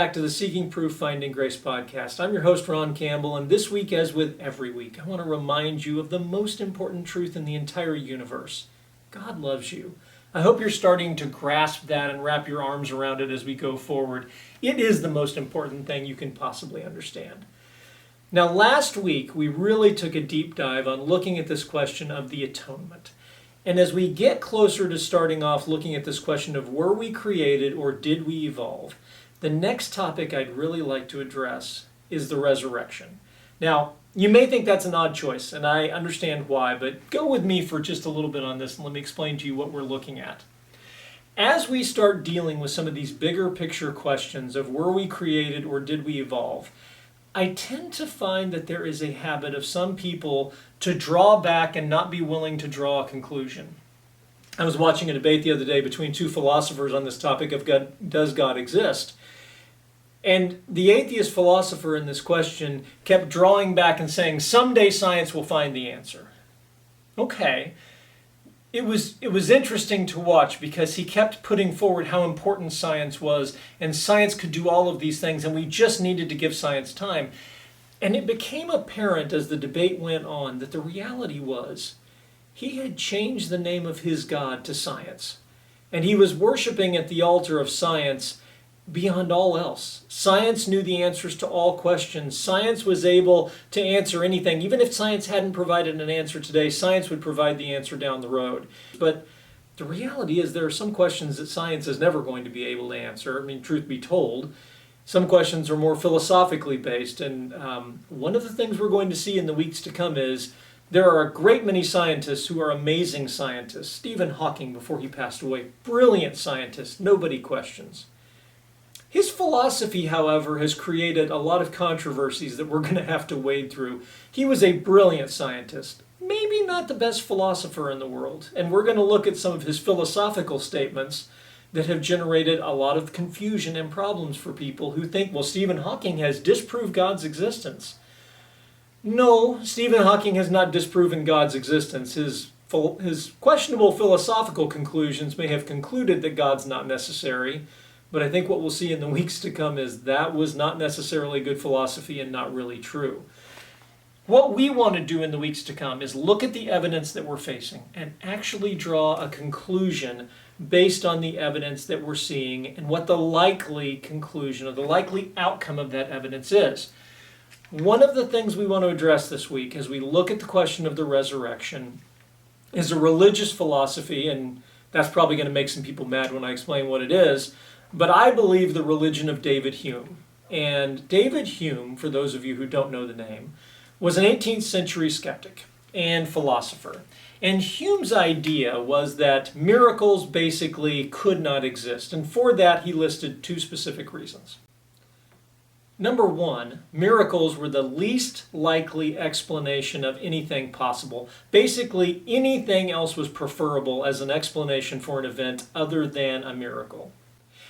back to the Seeking Proof Finding Grace podcast. I'm your host, Ron Campbell, and this week, as with every week, I want to remind you of the most important truth in the entire universe. God loves you. I hope you're starting to grasp that and wrap your arms around it as we go forward. It is the most important thing you can possibly understand. Now, last week, we really took a deep dive on looking at this question of the atonement. And as we get closer to starting off looking at this question of were we created or did we evolve, the next topic I'd really like to address is the resurrection. Now, you may think that's an odd choice, and I understand why, but go with me for just a little bit on this and let me explain to you what we're looking at. As we start dealing with some of these bigger picture questions of were we created or did we evolve, I tend to find that there is a habit of some people to draw back and not be willing to draw a conclusion. I was watching a debate the other day between two philosophers on this topic of God, does God exist? And the atheist philosopher in this question kept drawing back and saying, someday science will find the answer. Okay. It was interesting to watch because he kept putting forward how important science was, and science could do all of these things, and we just needed to give science time. And it became apparent as the debate went on that the reality was he had changed the name of his God to science. And he was worshiping at the altar of science beyond all else. Science knew the answers to all questions. Science was able to answer anything. Even if science hadn't provided an answer today, science would provide the answer down the road. But the reality is there are some questions that science is never going to be able to answer. I mean, truth be told, some questions are more philosophically based. And one of the things we're going to see in the weeks to come is there are a great many scientists who are amazing scientists. Stephen Hawking, before he passed away, brilliant scientist, nobody questions. His philosophy, however, has created a lot of controversies that we're going to have to wade through. He was a brilliant scientist, maybe not the best philosopher in the world. And we're going to look at some of his philosophical statements that have generated a lot of confusion and problems for people who think, well, Stephen Hawking has disproved God's existence. No, Stephen Hawking has not disproven God's existence. His questionable philosophical conclusions may have concluded that God's not necessary. But I think what we'll see in the weeks to come is that was not necessarily good philosophy and not really true. What we want to do in the weeks to come is look at the evidence that we're facing and actually draw a conclusion based on the evidence that we're seeing and what the likely conclusion or the likely outcome of that evidence is. One of the things we want to address this week as we look at the question of the resurrection is a religious philosophy, and that's probably going to make some people mad when I explain what it is. But I believe the religion of David Hume. And David Hume, for those of you who don't know the name, was an 18th century skeptic and philosopher. And Hume's idea was that miracles basically could not exist. And for that, he listed two specific reasons. Number one, miracles were the least likely explanation of anything possible. Basically, anything else was preferable as an explanation for an event other than a miracle.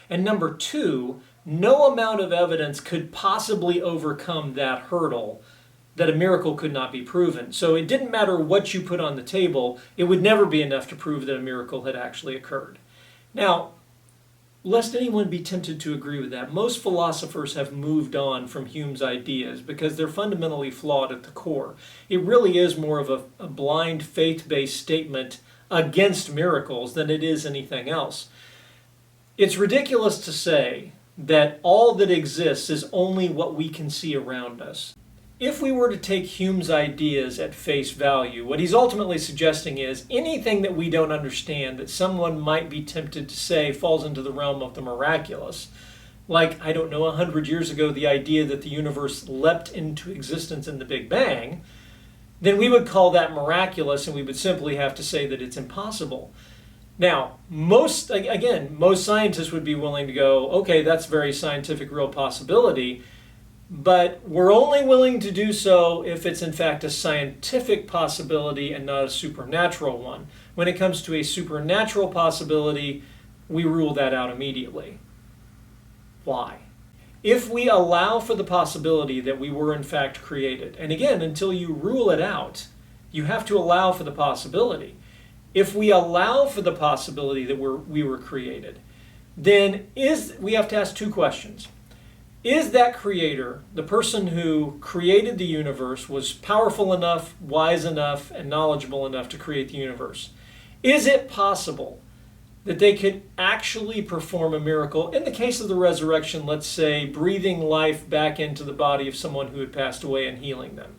And number two, no amount of evidence could possibly overcome that hurdle that a miracle could not be proven. So it didn't matter what you put on the table, it would never be enough to prove that a miracle had actually occurred. Now, lest anyone be tempted to agree with that, most philosophers have moved on from Hume's ideas because they're fundamentally flawed at the core. It really is more of a blind faith-based statement against miracles than it is anything else. It's ridiculous to say that all that exists is only what we can see around us. If we were to take Hume's ideas at face value, what he's ultimately suggesting is anything that we don't understand that someone might be tempted to say falls into the realm of the miraculous. Like, 100 years ago, the idea that the universe leapt into existence in the Big Bang, then we would call that miraculous and we would simply have to say that it's impossible. Now, most scientists would be willing to go, okay, that's a very scientific, real possibility, but we're only willing to do so if it's in fact a scientific possibility and not a supernatural one. When it comes to a supernatural possibility, we rule that out immediately. Why? If we allow for the possibility that we were in fact created, and again, until you rule it out, you have to allow for the possibility. If we allow for the possibility that we were created, then we have to ask two questions. Is that creator, the person who created the universe, was powerful enough, wise enough, and knowledgeable enough to create the universe? Is it possible that they could actually perform a miracle? In the case of the resurrection, let's say breathing life back into the body of someone who had passed away and healing them.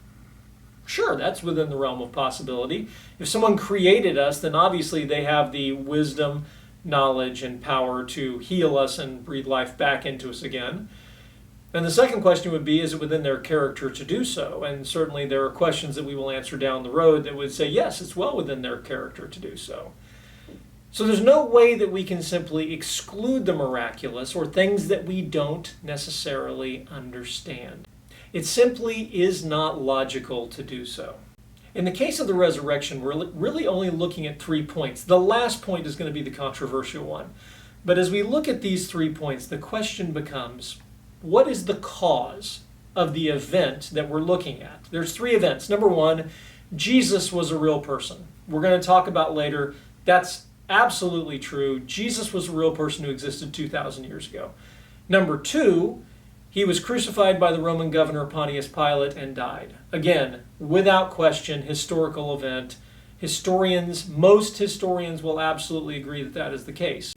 Sure, that's within the realm of possibility. If someone created us, then obviously they have the wisdom, knowledge, and power to heal us and breathe life back into us again. And the second question would be, is it within their character to do so? And certainly there are questions that we will answer down the road that would say, yes, it's well within their character to do so. So there's no way that we can simply exclude the miraculous or things that we don't necessarily understand. It simply is not logical to do so. In the case of the resurrection, we're really only looking at 3 points. The last point is going to be the controversial one. But as we look at these 3 points, the question becomes, what is the cause of the event that we're looking at? There's 3 events. Number 1, Jesus was a real person. We're going to talk about later. That's absolutely true. Jesus was a real person who existed 2,000 years ago. Number 2, he was crucified by the Roman governor Pontius Pilate and died. Again, without question, historical event. Most historians will absolutely agree that that is the case.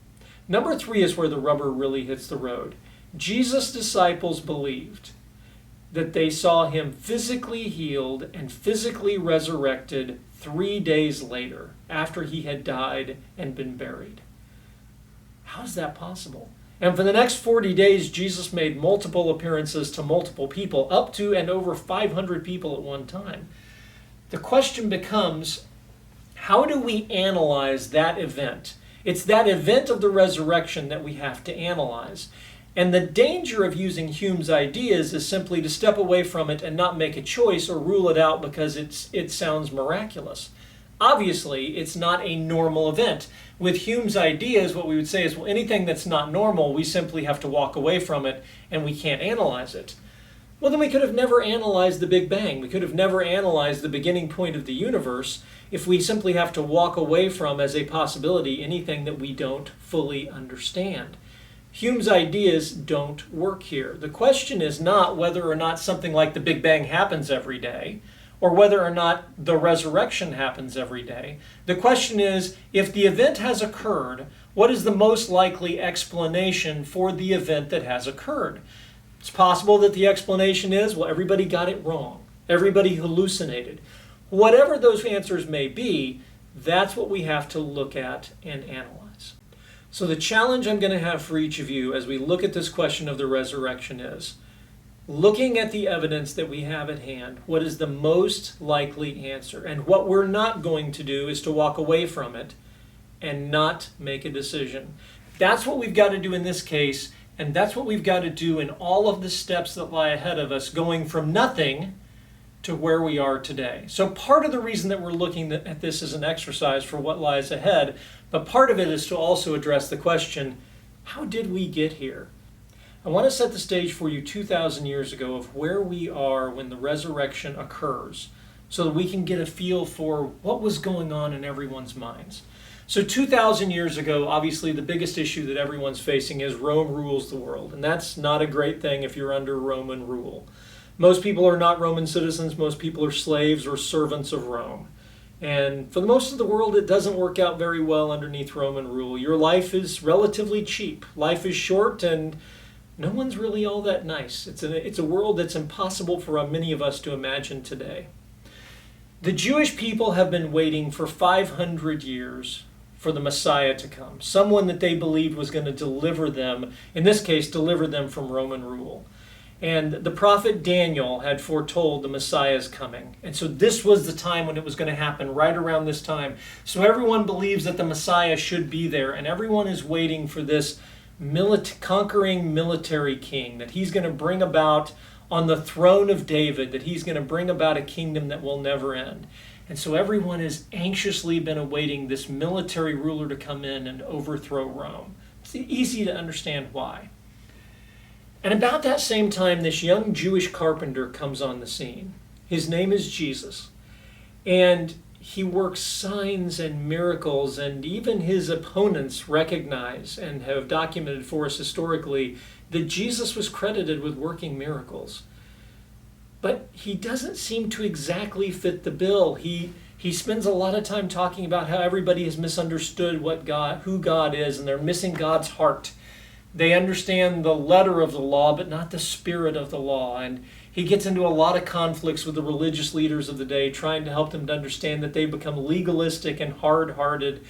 Number 3 is where the rubber really hits the road. Jesus' disciples believed that they saw him physically healed and physically resurrected 3 days later after he had died and been buried. How is that possible? And for the next 40 days, Jesus made multiple appearances to multiple people, up to and over 500 people at one time. The question becomes, how do we analyze that event? It's that event of the resurrection that we have to analyze. And the danger of using Hume's ideas is simply to step away from it and not make a choice or rule it out because it sounds miraculous. Obviously, it's not a normal event. With Hume's ideas, what we would say is, well, anything that's not normal, we simply have to walk away from it and we can't analyze it. Well, then we could have never analyzed the Big Bang. We could have never analyzed the beginning point of the universe if we simply have to walk away from as a possibility anything that we don't fully understand. Hume's ideas don't work here. The question is not whether or not something like the Big Bang happens every day, or whether or not the resurrection happens every day. The question is, if the event has occurred, what is the most likely explanation for the event that has occurred? It's possible that the explanation is, well, everybody got it wrong. Everybody hallucinated. Whatever those answers may be, that's what we have to look at and analyze. So the challenge I'm going to have for each of you as we look at this question of the resurrection is, looking at the evidence that we have at hand, what is the most likely answer? And what we're not going to do is to walk away from it and not make a decision. That's what we've got to do in this case, and that's what we've got to do in all of the steps that lie ahead of us, going from nothing to where we are today. So part of the reason that we're looking at this as an exercise for what lies ahead, but part of it is to also address the question, how did we get here? I want to set the stage for you 2,000 years ago of where we are when the resurrection occurs so that we can get a feel for what was going on in everyone's minds. So 2,000 years ago, obviously the biggest issue that everyone's facing is Rome rules the world. And that's not a great thing if you're under Roman rule. Most people are not Roman citizens. Most people are slaves or servants of Rome. And for the most of the world, it doesn't work out very well underneath Roman rule. Your life is relatively cheap. Life is short and no one's really all that nice. It's a world that's impossible for many of us to imagine today. The Jewish people have been waiting for 500 years for the Messiah to come, someone that they believed was going to deliver them, in this case, deliver them from Roman rule. And the prophet Daniel had foretold the Messiah's coming. And so this was the time when it was going to happen, right around this time. So everyone believes that the Messiah should be there, and everyone is waiting for this conquering military king that he's going to bring about on the throne of David, that he's going to bring about a kingdom that will never end. And so everyone has anxiously been awaiting this military ruler to come in and overthrow Rome. It's easy to understand why. And about that same time, this young Jewish carpenter comes on the scene. His name is Jesus. And he works signs and miracles, and even his opponents recognize and have documented for us historically that Jesus was credited with working miracles. But he doesn't seem to exactly fit the bill. He spends a lot of time talking about how everybody has misunderstood who God is, and they're missing God's heart. They understand the letter of the law, but not the spirit of the law. And he gets into a lot of conflicts with the religious leaders of the day, trying to help them to understand that they become legalistic and hard-hearted.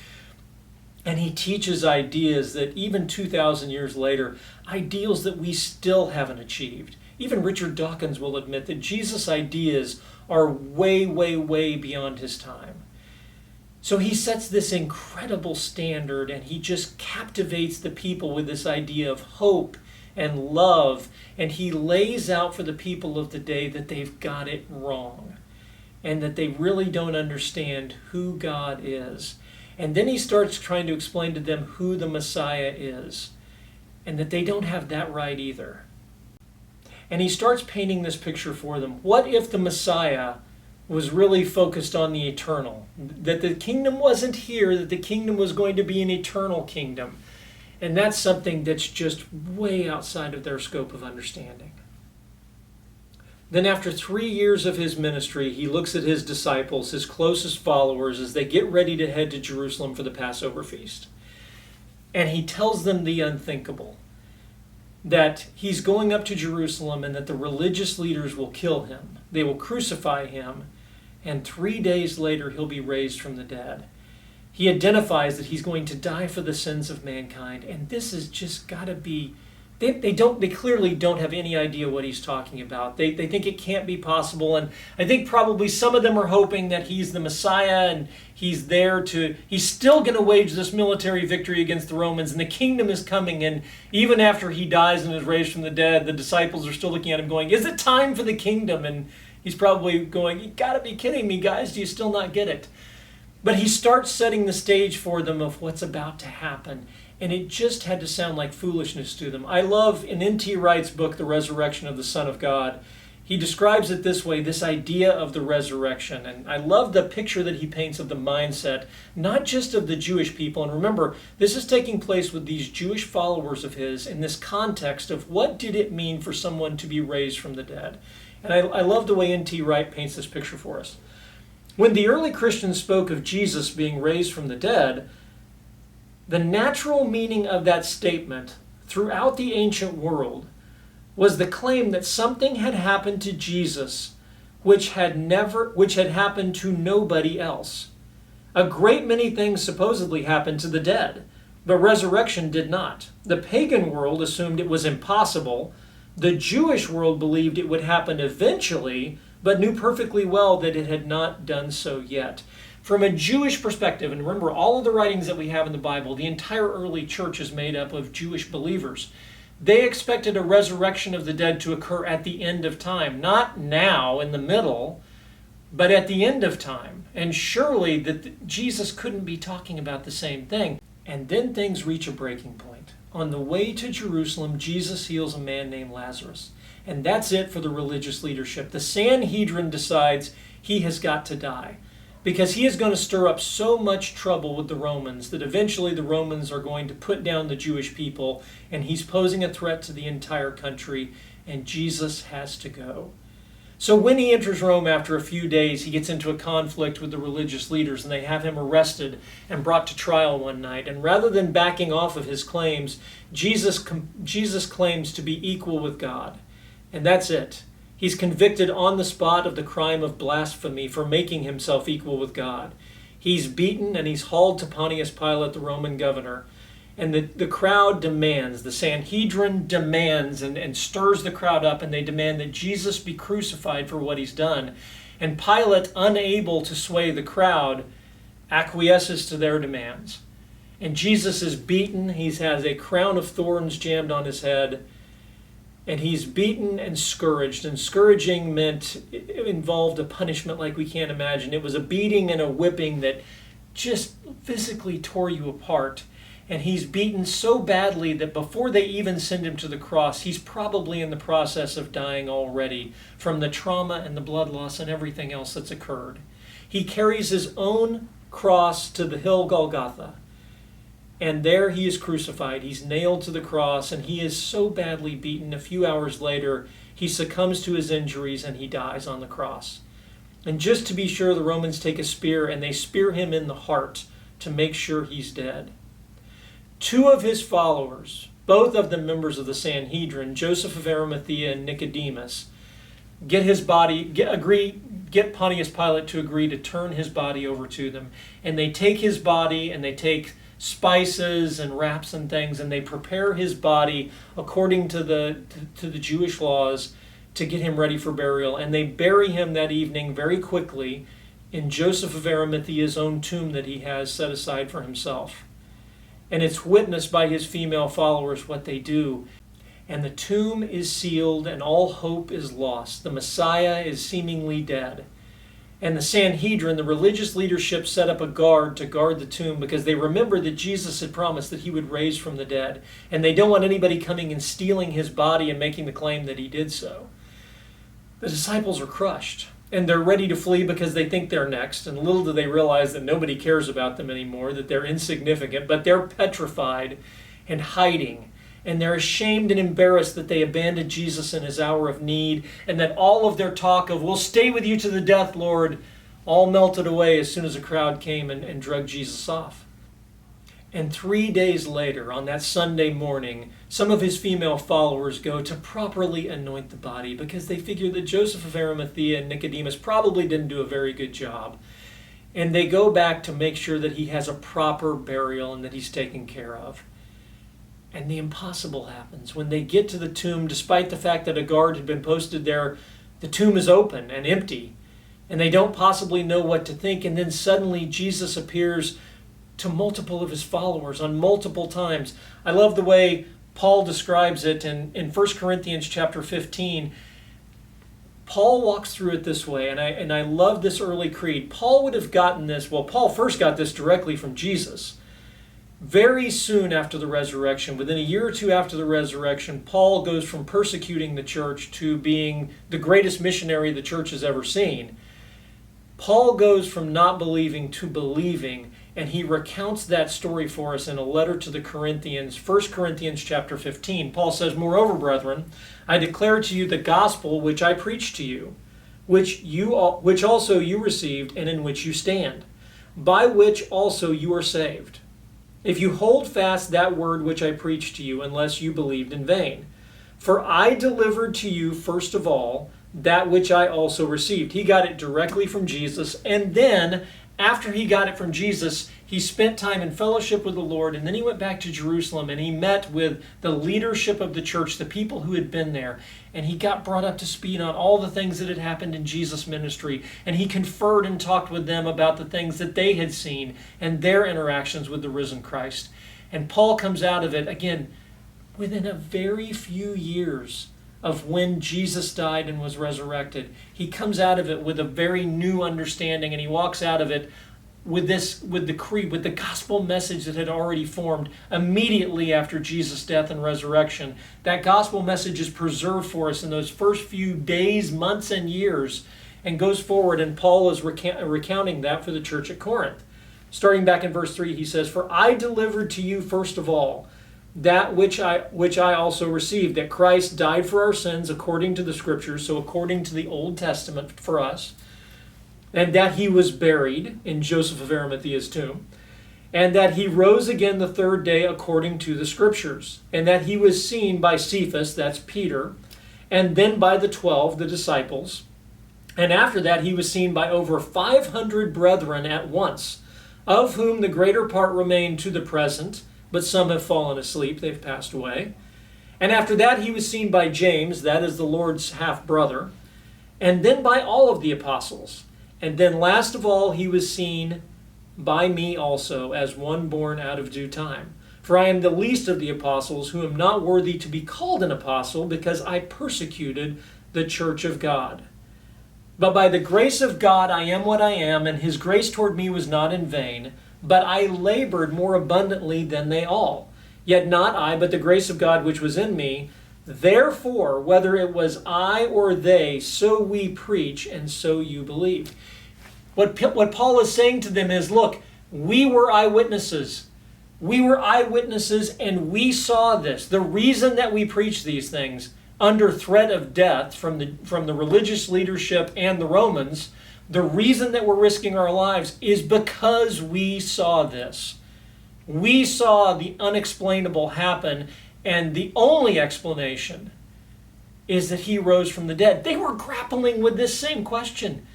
And he teaches ideas that even 2,000 years later, ideals that we still haven't achieved. Even Richard Dawkins will admit that Jesus' ideas are way, way, way beyond his time. So he sets this incredible standard, and he just captivates the people with this idea of hope and love, and he lays out for the people of the day that they've got it wrong and that they really don't understand who God is. And then he starts trying to explain to them who the Messiah is, and that they don't have that right either. And he starts painting this picture for them. What if the Messiah was really focused on the eternal? That the kingdom wasn't here, that the kingdom was going to be an eternal kingdom. And that's something that's just way outside of their scope of understanding. Then after 3 years of his ministry, he looks at his disciples, his closest followers, as they get ready to head to Jerusalem for the Passover feast. And he tells them the unthinkable, that he's going up to Jerusalem and that the religious leaders will kill him. They will crucify him, and 3 days later he'll be raised from the dead. He identifies that he's going to die for the sins of mankind, and this has just got to be... They clearly don't have any idea what he's talking about. They think it can't be possible, and I think probably some of them are hoping that he's the Messiah and he's still going to wage this military victory against the Romans, and the kingdom is coming, and even after he dies and is raised from the dead, the disciples are still looking at him going, is it time for the kingdom? And he's probably going, you got to be kidding me, guys, do you still not get it? But he starts setting the stage for them of what's about to happen. And it just had to sound like foolishness to them. I love in N.T. Wright's book, The Resurrection of the Son of God, he describes it this way, this idea of the resurrection. And I love the picture that he paints of the mindset, not just of the Jewish people. And remember, this is taking place with these Jewish followers of his in this context of what did it mean for someone to be raised from the dead. And I love the way N.T. Wright paints this picture for us. When the early Christians spoke of Jesus being raised from the dead, the natural meaning of that statement throughout the ancient world was the claim that something had happened to Jesus which had happened to nobody else. A great many things supposedly happened to the dead, but resurrection did not. The pagan world assumed it was impossible. The Jewish world believed it would happen eventually, but knew perfectly well that it had not done so yet. From a Jewish perspective, and remember all of the writings that we have in the Bible, the entire early church is made up of Jewish believers. They expected a resurrection of the dead to occur at the end of time, not now in the middle, but at the end of time. And surely that Jesus couldn't be talking about the same thing. And then things reach a breaking point. On the way to Jerusalem, Jesus heals a man named Lazarus. And that's it for the religious leadership. The Sanhedrin decides he has got to die, because he is going to stir up so much trouble with the Romans that eventually the Romans are going to put down the Jewish people, and he's posing a threat to the entire country, and Jesus has to go. So when he enters Rome after a few days, he gets into a conflict with the religious leaders, and they have him arrested and brought to trial one night. And rather than backing off of his claims, Jesus claims to be equal with God. And that's it. He's convicted on the spot of the crime of blasphemy for making himself equal with God. He's beaten and he's hauled to Pontius Pilate, the Roman governor. And the crowd demands, the Sanhedrin demands and stirs the crowd up, and they demand that Jesus be crucified for what he's done. And Pilate, unable to sway the crowd, acquiesces to their demands. And Jesus is beaten. He has a crown of thorns jammed on his head. And he's beaten and scourged. And scourging it involved a punishment like we can't imagine. It was a beating and a whipping that just physically tore you apart. And he's beaten so badly that before they even send him to the cross, he's probably in the process of dying already from the trauma and the blood loss and everything else that's occurred. He carries his own cross to the hill Golgotha. And there he is crucified. He's nailed to the cross, and he is so badly beaten. A few hours later, he succumbs to his injuries, and he dies on the cross. And just to be sure, the Romans take a spear, and they spear him in the heart to make sure he's dead. Two of his followers, both of them members of the Sanhedrin, Joseph of Arimathea and Nicodemus, get Pontius Pilate to agree to turn his body over to them. And they take his body, and they take spices and wraps and things, and they prepare his body according to the Jewish laws to get him ready for burial. And they bury him that evening very quickly in Joseph of Arimathea's own tomb that he has set aside for himself. And it's witnessed by his female followers what they do. And the tomb is sealed, and all hope is lost. The Messiah is seemingly dead. And the Sanhedrin, the religious leadership, set up a guard to guard the tomb because they remember that Jesus had promised that he would raise from the dead. And they don't want anybody coming and stealing his body and making the claim that he did so. The disciples are crushed, and they're ready to flee because they think they're next. And little do they realize that nobody cares about them anymore, that they're insignificant, but they're petrified and hiding. And they're ashamed and embarrassed that they abandoned Jesus in his hour of need, and that all of their talk of, "We'll stay with you to the death, Lord," all melted away as soon as a crowd came and dragged Jesus off. And 3 days later, on that Sunday morning, some of his female followers go to properly anoint the body because they figure that Joseph of Arimathea and Nicodemus probably didn't do a very good job. And they go back to make sure that he has a proper burial and that he's taken care of. And the impossible happens. When they get to the tomb, despite the fact that a guard had been posted there, the tomb is open and empty. And they don't possibly know what to think. And then suddenly Jesus appears to multiple of his followers on multiple times. I love the way Paul describes it in 1 Corinthians chapter 15. Paul walks through it this way, and I love this early creed. Paul would have gotten this, well, Paul first got this directly from Jesus. Very soon after the resurrection, within a year or two after the resurrection, Paul goes from persecuting the church to being the greatest missionary the church has ever seen. Paul goes from not believing to believing, and he recounts that story for us in a letter to the Corinthians, 1 Corinthians chapter 15. Paul says, "Moreover, brethren, I declare to you the gospel which I preached to you, which also you received, and in which you stand, by which also you are saved, if you hold fast that word which I preached to you, unless you believed in vain. For I delivered to you first of all that which I also received." He got it directly from Jesus, and then after he got it from Jesus, he spent time in fellowship with the Lord, and then he went back to Jerusalem, and he met with the leadership of the church, the people who had been there, and he got brought up to speed on all the things that had happened in Jesus' ministry, and he conferred and talked with them about the things that they had seen and their interactions with the risen Christ. And Paul comes out of it, again, within a very few years of when Jesus died and was resurrected. He comes out of it with a very new understanding, and he walks out of it with the creed, with the gospel message that had already formed immediately after Jesus' death and resurrection. That gospel message is preserved for us in those first few days, months, and years, and goes forward, and Paul is recounting that for the church at Corinth. Starting back in verse 3, he says, "For I delivered to you first of all that which I also received, that Christ died for our sins according to the Scriptures," so according to the Old Testament for us, "and that he was buried in Joseph of Arimathea's tomb, and that he rose again the third day according to the Scriptures, and that he was seen by Cephas," that's Peter, "and then by the 12, the disciples, and after that he was seen by over 500 brethren at once, of whom the greater part remain to the present, but some have fallen asleep," they've passed away. "And after that he was seen by James," that is the Lord's half-brother, "and then by all of the apostles. And then last of all he was seen by me also, as one born out of due time. For I am the least of the apostles, who am not worthy to be called an apostle, because I persecuted the church of God. But by the grace of God I am what I am, and his grace toward me was not in vain. But I labored more abundantly than they all. Yet not I, but the grace of God which was in me. Therefore, whether it was I or they, so we preach, and so you believe." What Paul is saying to them is, look, we were eyewitnesses. We were eyewitnesses and we saw this. The reason that we preach these things under threat of death from the religious leadership and the Romans, the reason that we're risking our lives is because we saw this. We saw the unexplainable happen, and the only explanation is that he rose from the dead. They were grappling with this same question.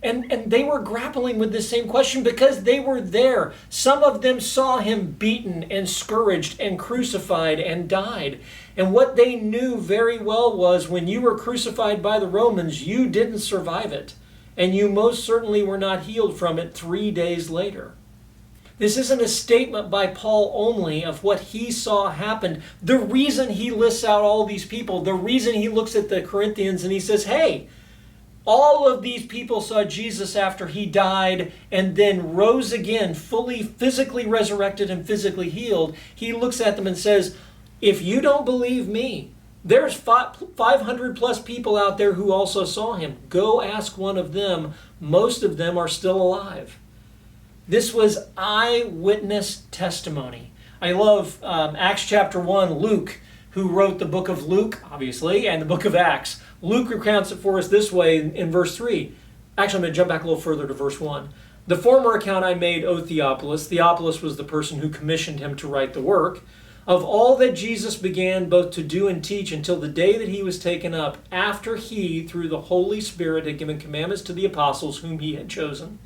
And they were grappling with this same question because they were there. Some of them saw him beaten and scourged and crucified and died. And what they knew very well was when you were crucified by the Romans, you didn't survive it. And you most certainly were not healed from it 3 days later. This isn't a statement by Paul only of what he saw happen. The reason he lists out all these people, the reason he looks at the Corinthians and he says, hey, all of these people saw Jesus after he died and then rose again, fully physically resurrected and physically healed. He looks at them and says, if you don't believe me, there's 500 plus people out there who also saw him. Go ask one of them. Most of them are still alive. This was eyewitness testimony. I love Acts chapter 1, Luke, who wrote the book of Luke, obviously, and the book of Acts. Luke recounts it for us this way in verse 3. Actually, I'm going to jump back a little further to verse 1. The former account I made, O Theophilus. Theophilus was the person who commissioned him to write the work. Of all that Jesus began both to do and teach until the day that he was taken up, after he, through the Holy Spirit, had given commandments to the apostles whom he had chosen,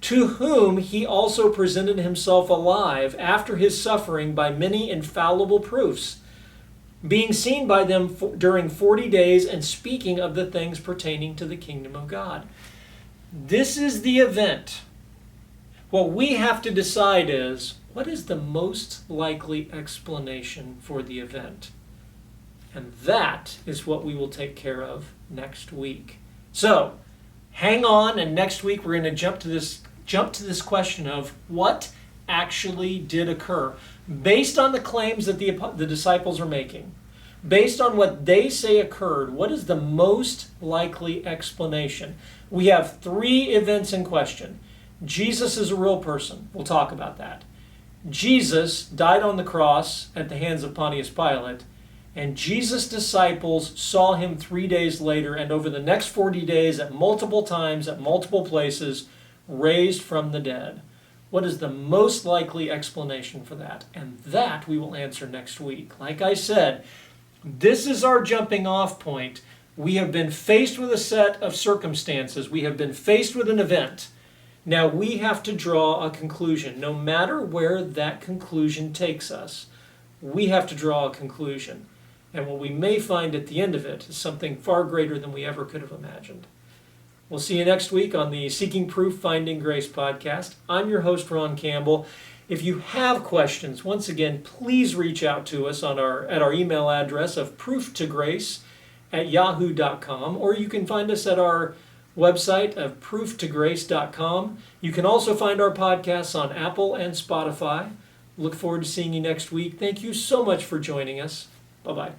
to whom he also presented himself alive after his suffering by many infallible proofs, being seen by them during 40 days and speaking of the things pertaining to the kingdom of God. This is the event. What we have to decide is, what is the most likely explanation for the event? And that is what we will take care of next week. So, hang on, and next week we're going to jump to this question of what actually did occur. Based on the claims that the disciples are making, based on what they say occurred, what is the most likely explanation? We have 3 events in question. Jesus is a real person. We'll talk about that. Jesus died on the cross at the hands of Pontius Pilate, and Jesus' disciples saw him 3 days later, and over the next 40 days at multiple times, at multiple places, raised from the dead. What is the most likely explanation for that? And that we will answer next week. Like I said, this is our jumping off point. We have been faced with a set of circumstances. We have been faced with an event. Now we have to draw a conclusion. No matter where that conclusion takes us, we have to draw a conclusion. And what we may find at the end of it is something far greater than we ever could have imagined. We'll see you next week on the Seeking Proof, Finding Grace podcast. I'm your host, Ron Campbell. If you have questions, once again, please reach out to us at our email address of prooftograce@yahoo.com, or you can find us at our website of prooftograce.com. You can also find our podcasts on Apple and Spotify. Look forward to seeing you next week. Thank you so much for joining us. Bye-bye.